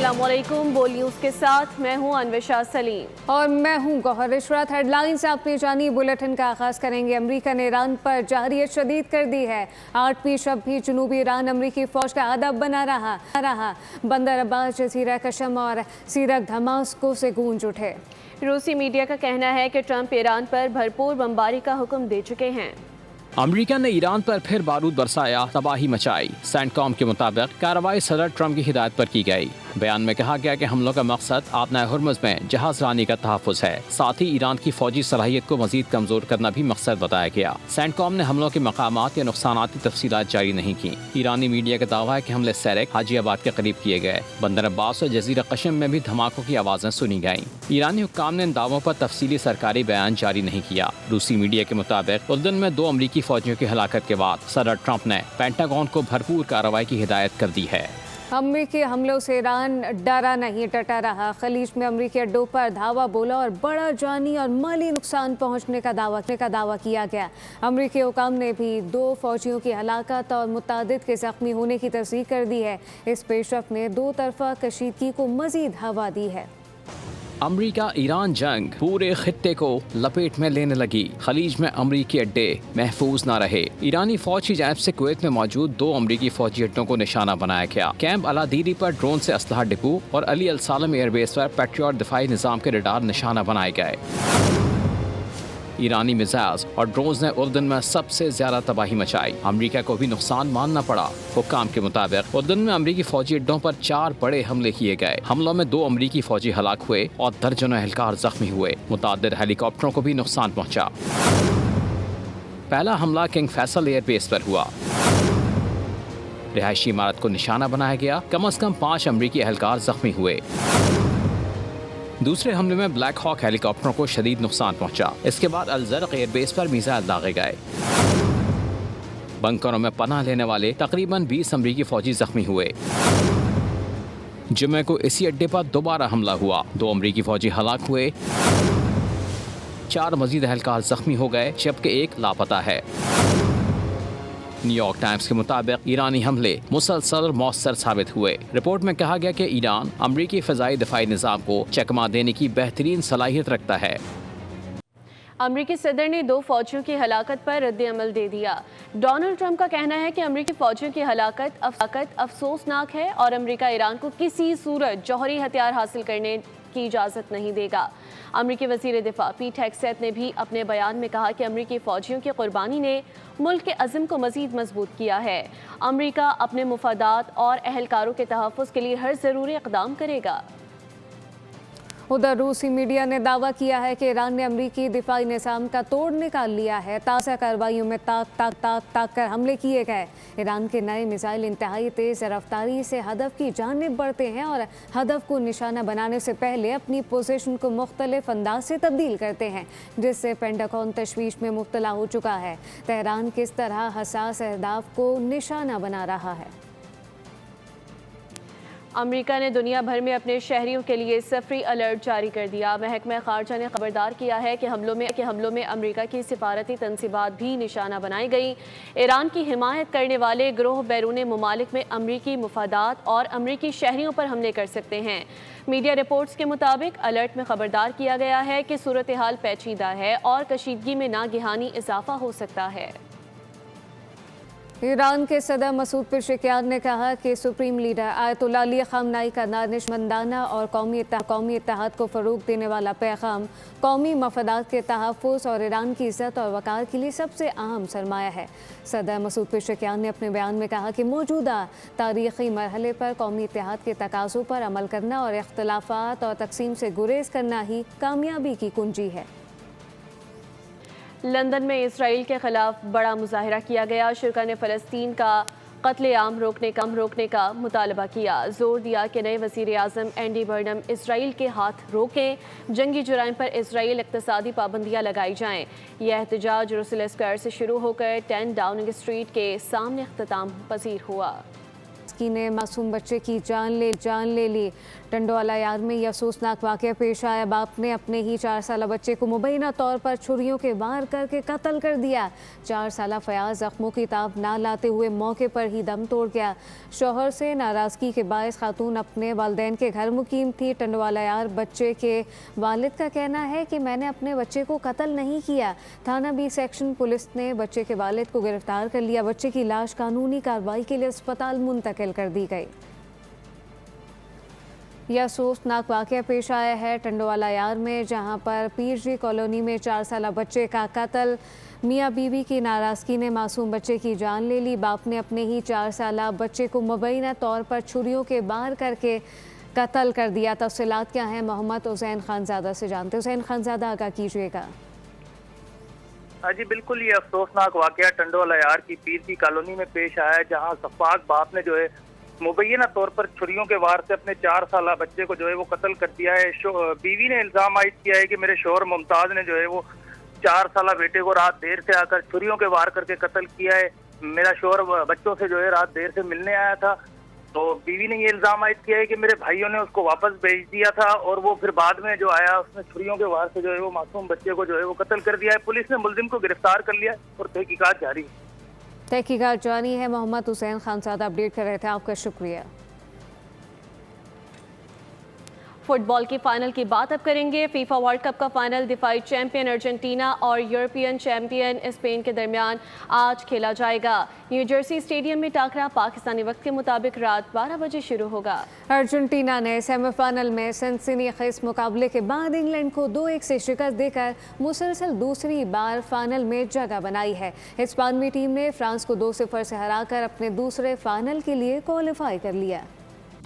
अस्सलाम वालेकुम। बोल न्यूज़ के साथ मैं हूं अन्वेशा सलीम और मैं हूं गौहर इशरत। हेडलाइंस आपने जानी, बुलेटिन का आगाज करेंगे। अमेरिका ने ईरान पर जारहियत शदीद कर दी है। 8वीं शब भी जनूबी ईरान अमेरिकी फौज का अदब बना रहा। बंदर अब्बास, जजीरा कशम और सीरक धमास्को से गूंज उठे। रूसी मीडिया का कहना है कि ट्रंप ईरान पर भरपूर बमबारी का हुक्म दे चुके हैं। अमेरिका ने ईरान पर फिर बारूद बरसाया, तबाही मचाई। सेंटकॉम के मुताबिक कार्रवाई सदर ट्रंप की हिदायत पर की गई। बयान में कहा गया कि हमलों का मकसद आबनाए हुर्मुज़ में जहाज रानी का तहफ़्फ़ुज़ है। साथ ही ईरान की फौजी सलाहियत को मजीद कमजोर करना भी मकसद बताया गया। सेंटकॉम ने हमलों के मकामात या नुकसानात की तफसीलात जारी नहीं की। ईरानी मीडिया का दावा है कि हमले सैरक, हाजीआबाद के करीब किए गए। बंदर अब्बास और जजीरा कशम में भी धमाकों की आवाज़ें सुनी गईं। ईरानी हुक्काम ने इन दावों पर तफसीली सरकारी बयान जारी नहीं किया। रूसी मीडिया के मुताबिक उर्दन में 2 अमरीकी फौजियों की हलाकत के बाद सदर ट्रंप ने पेंटागन को भरपूर कार्रवाई की हिदायत कर दी है। अमेरिकी हमलों से ईरान डरा नहीं, डटा रहा। खलीज में अमेरिकी अड्डों पर धावा बोला और बड़ा जानी और माली नुकसान पहुंचने का दावा किया गया। अमेरिकी हुकाम ने भी 2 फौजियों की हलाकत और मुतादिद के जख्मी होने की तस्दीक कर दी है। इस पेशरफ ने 2 तरफा कशीदगी को मजीद हवा दी है। अमेरिका ईरान जंग पूरे खित्ते को लपेट में लेने लगी। खलीज में अमेरिकी अड्डे महफूज न रहे। ईरानी फौज की जानिब से कुवैत में मौजूद 2 अमेरिकी फौजी अड्डों को निशाना बनाया गया। कैंप अलादीरी पर ड्रोन से असलहा डिपो और अली अल सालम एयरबेस पर पैट्रियट दिफाई निज़ाम के रडार निशाना बनाए गए। ईरानी मिसाइल्स और ड्रोन्स ने उर्दन में सबसे ज्यादा तबाही मचाई। अमेरिका को भी नुकसान मानना पड़ा। हुक्काम के मुताबिक उर्दन में अमेरिकी फौजी अड्डों पर 4 बड़े हमले किए गए। हमलों में 2 अमेरिकी फौजी हलाक हुए और दर्जनों एहलकार जख्मी हुए। मुतादिद हेलीकॉप्टरों को भी नुकसान पहुंचा। पहला हमला किंग फैसल एयरबेस पर हुआ। रिहायशी इमारत को निशाना बनाया गया। कम अज कम 5 अमेरिकी एहलकार जख्मी हुए। दूसरे हमले में ब्लैक हॉक हेलीकॉप्टरों को शदीद नुकसान पहुंचा। इसके बाद अल-ज़र्क़ एयरबेस पर मिसाइल दागे गए। बंकरों में पनाह लेने वाले तकरीबन 20 अमरीकी फौजी जख्मी हुए। जुमे को इसी अड्डे पर दोबारा हमला हुआ। 2 अमरीकी फौजी हलाक हुए। 4 मजीद एहलकार जख्मी हो गए, जबकि 1 लापता है। न्यूयॉर्क टाइम्स के मुताबिक ईरानी हमले मुसलसल मौसर साबित हुए। रिपोर्ट में कहा गया कि ईरान अमरीकी फ़िज़ाई दिफाई निज़ाम को चकमा देने की बेहतरीन सलाहियत रखता है। अमरीकी सदर ने 2 फौजियों की हलाकत पर रद्द अमल दे दिया। डोनाल्ड ट्रंप का कहना है कि अमरीकी फौजियों की हलाकत अफसोसनाक है और अमरीका ईरान को किसी सूरत जौहरी हथियार हासिल करने की इजाज़त नहीं देगा। अमरीकी वज़ीर दिफा पीट हेगसेथ ने भी अपने बयान में कहा कि अमरीकी फौजियों की कुर्बानी ने मुल्क के अज़्म को मज़ीद मजबूत किया है। अमरीका अपने मुफादात और अहलकारों के तहफ़्फ़ुज़ के लिए हर ज़रूरी इक़दाम करेगा। उधर रूसी मीडिया ने दावा किया है कि ईरान ने अमरीकी दिफाई निज़ाम का तोड़ निकाल लिया है। ताज़ा कार्रवाइयों में ताक कर हमले किए गए। ईरान के नए मिसाइल इंतहाई तेज़ रफ्तारी से हदफ की जानिब बढ़ते हैं और हदफ को निशाना बनाने से पहले अपनी पोजीशन को मुख्तलिफ अंदाज से तब्दील करते हैं, जिससे पेंटागन तशवीश में मुब्तला हो चुका है। तेहरान किस तरह हसास अहदाफ को निशाना बना रहा है। अमेरिका ने दुनिया भर में अपने शहरियों के लिए सफरी अलर्ट जारी कर दिया। महकमा खारजा ने खबरदार किया है कि हमलों में अमेरिका की सिफारती तंसीबात भी निशाना बनाई गई। ईरान की हिमायत करने वाले गिरोह बैरून मुमालिक में अमरीकी मुफादात और अमरीकी शहरियों पर हमले कर सकते हैं। मीडिया रिपोर्ट्स के मुताबिक अलर्ट में खबरदार किया गया है कि सूरत हाल पेचीदा है और कशीदगी में नागहानी इजाफा हो सकता है। ईरान के सदर मसूद पेशेकियान ने कहा कि सुप्रीम लीडर आयतुल्लाह अली ख़ामनेई का दानिशमंदाना और कौमी इत्तेहाद को फ़रोग़ देने वाला पैगाम कौमी मफादात के तहफ़्फ़ुज़ और ईरान की इज़्ज़त और वक़ार के लिए सबसे अहम सरमाया है। सदर मसूद पेशेकियान ने अपने बयान में कहा कि मौजूदा तारीख़ी मरहले पर कौमी इत्तेहाद के तकाज़ों पर अमल करना और इख्तिलाफ़ात और तक़सीम से गुरेज़ करना ही कामयाबी की कुंजी है। लंदन में इसराइल के खिलाफ बड़ा मुजाहरा किया गया। शुरा ने फ़लस्तीन का कत्लेआम रोकने का मुतालबा किया। जोर दिया कि नए वज़ीर आज़म एंडी बर्नम इसराइल के हाथ रोकें, जंगी जुराइम पर इसराइल इक़्तिसादी पाबंदियाँ लगाई जाएँ। यह एहतजाज रुसेल स्क्वायर से शुरू होकर 10 डाउनिंग स्ट्रीट के सामने इख्तिताम पजीर हुआ। ने मासूम बच्चे की जान ले ली। टंडवाला यार में ये अफसोसनाक वाक़या पेश आया। बाप ने अपने ही 4 साला बच्चे को मुबैना तौर पर छुरियों के वार करके कत्ल कर दिया। 4 साला फयाज जख्मों की ताब ना लाते हुए मौके पर ही दम तोड़ गया। शौहर से नाराज़गी के बायस खातून अपने वालिदैन के घर मुकीम थी। टंडवाला यार बच्चे के वालिद का कहना है कि मैंने अपने बच्चे को कत्ल नहीं किया। थाना बी सेक्शन पुलिस ने बच्चे के वालिद को गिरफ्तार कर लिया। बच्चे की लाश कानूनी कार्रवाई के लिए अस्पताल मुंतकिल कर दी गई। यह अफसोसनाक वाक़या पेश आया है टंडवाला यार में, जहां पर पीरजी कॉलोनी में 4 साला बच्चे का कत्ल। मियाँ बीवी की नाराज़गी ने मासूम बच्चे की जान ले ली। बाप ने अपने ही 4 साला बच्चे को मुबैना तौर पर छुरियों के वार करके कत्ल कर दिया। तफसीलात क्या हैं, मोहम्मद हुसैन खानज़ादा से जानते। हुसैन खानज़ादा, आगाह कीजिएगा। हाँ जी बिल्कुल, ये अफसोसनाक वाक़या टंडवाला यार की पीरजी कॉलोनी में पेश आया है, जहाँ सफाक बाप ने जो है मुबैना तौर पर छुरियों के वार से अपने 4 साला बच्चे को जो है वो कत्ल कर दिया है। बीवी ने इल्ज़ाम आयद किया है कि मेरे शौहर मुमताज़ ने जो है वो 4 साला बेटे को रात देर से आकर छुरियों के वार करके कत्ल किया है। मेरा शौहर बच्चों से जो है रात देर से मिलने आया था, तो बीवी ने ये इल्ज़ाम आयद किया है कि मेरे भाइयों ने उसको वापस भेज दिया था और वो फिर बाद में जो आया उसने छुरियों के वार से जो है वो मासूम बच्चे को जो है वो कत्ल कर दिया है। पुलिस ने मुलजिम को गिरफ्तार कर लिया और तहकीकात जारी है। तहकीकात जारी है। मोहम्मद हुसैन खानज़ादा अपडेट कर रहे थे, आपका शुक्रिया। फुटबॉल की फाइनल की बात अब करेंगे। फीफा वर्ल्ड कप का फाइनल दिफाई चैंपियन अर्जेंटीना और यूरोपियन चैंपियन स्पेन के दरमियान आज खेला जाएगा। न्यू जर्सी स्टेडियम में टाकरा पाकिस्तानी वक्त के मुताबिक रात 12 बजे शुरू होगा। अर्जेंटीना ने सेमीफाइनल में सनसनीखेज मुकाबले के बाद इंग्लैंड को 2-1 से शिकस्त देकर मुसलसल दूसरी बार फाइनल में जगह बनाई है। हिस्पानवी टीम ने फ्रांस को 2-0 से हराकर अपने दूसरे फाइनल के लिए क्वालिफाई कर लिया।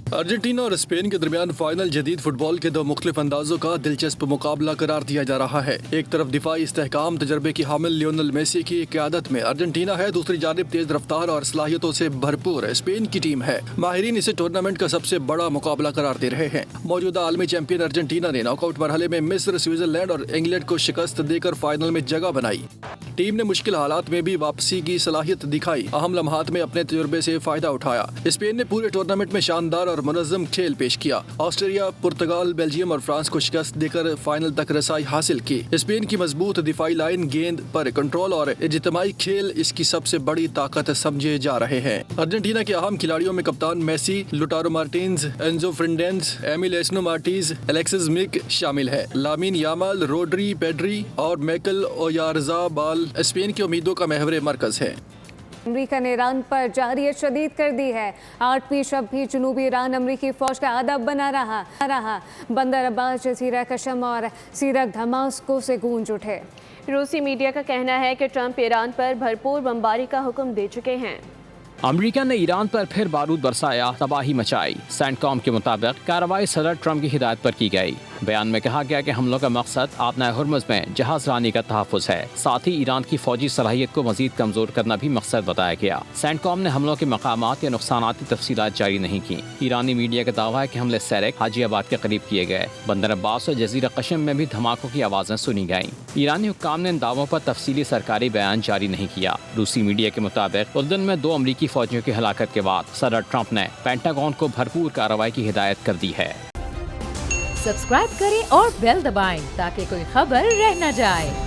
अर्जेंटीना और स्पेन के दरमियान फाइनल जदीद फुटबॉल के 2 मुख्तलिफ अंदाजों का दिलचस्प मुकाबला करार दिया जा रहा है। एक तरफ दिफाई इस्तेहकाम तजर्बे की हामिल लियोनेल मेसी की क़यादत में अर्जेंटीना है, दूसरी जानिब तेज रफ्तार और सलाहियतों से भरपूर स्पेन की टीम है। माहिरीन इसे टूर्नामेंट का सबसे बड़ा मुकाबला करार दे रहे हैं। मौजूदा आलमी चैंपियन अर्जेंटीना ने नॉकआउट मरहले में मिस्र, स्विट्जरलैंड और इंग्लैंड को शिकस्त देकर फाइनल में जगह बनाई। टीम ने मुश्किल हालात में भी वापसी की सलाहियत दिखाई, अहम लम्हात में अपने तजुर्बे से फायदा उठाया। स्पेन ने पूरे टूर्नामेंट में शानदार और मुनज़्ज़म खेल पेश किया। ऑस्ट्रेलिया, पुर्तगाल, बेल्जियम और फ्रांस को शिकस्त देकर फाइनल तक रसाई हासिल की। स्पेन की मजबूत दिफाई लाइन, गेंद पर कंट्रोल और इज्तिमाई खेल इसकी सबसे बड़ी ताकत समझे जा रहे हैं। अर्जेंटीना के अहम खिलाड़ियों में कप्तान Messi, Lautaro Martinez, Enzo Fernandez, Emiliano Martinez, Alexis Mac शामिल है। लामिन यामाल, रोड्री, पेड्री और मैकल ओयारज़ाबाल स्पेन की उम्मीदों का महवर मरकज है। अमरीका ने ईरान पर जारियत शदीद कर दी है। 8वीं शब भी जनूबी ईरान अमरीकी फौज का अदब बना रहा। बंदर अब्बास, जजीरा कशम और सीरक धमास्को से गूंज उठे। रूसी मीडिया का कहना है कि ट्रंप ईरान पर भरपूर बमबारी का हुक्म दे चुके हैं। अमेरिका ने ईरान पर फिर बारूद बरसाया, तबाही मचाई। सेंटकॉम के मुताबिक कार्रवाई सदर ट्रंप की हिदायत पर की गई। बयान में कहा गया कि हमलों का मकसद आबनाए हुर्मुज़ में जहाज रानी का तहफ़्फ़ुज़ है। साथ ही ईरान की फौजी सलाहियत को मजीद कमज़ोर करना भी मकसद बताया गया। सेंटकॉम ने हमलों के मकामात या नुकसानाती तफसीलात जारी नहीं की। ईरानी मीडिया का दावा है कि हमले सैरक, हाजीआबाद के करीब किए गए। बंदर अब्बास और जजीरा कशम में भी धमाकों की आवाज़ें सुनी गईं। ईरानी हुक्काम ने इन दावों पर तफसीली सरकारी बयान जारी नहीं किया। रूसी मीडिया के मुताबिक उर्दन में 2 अमरीकी फौजियों की हलाकत के बाद सदर ट्रंप ने पेंटागन को भरपूर कार्रवाई की हिदायत कर दी है। सब्सक्राइब करें और बेल दबाएं ताकि कोई खबर रह न जाए।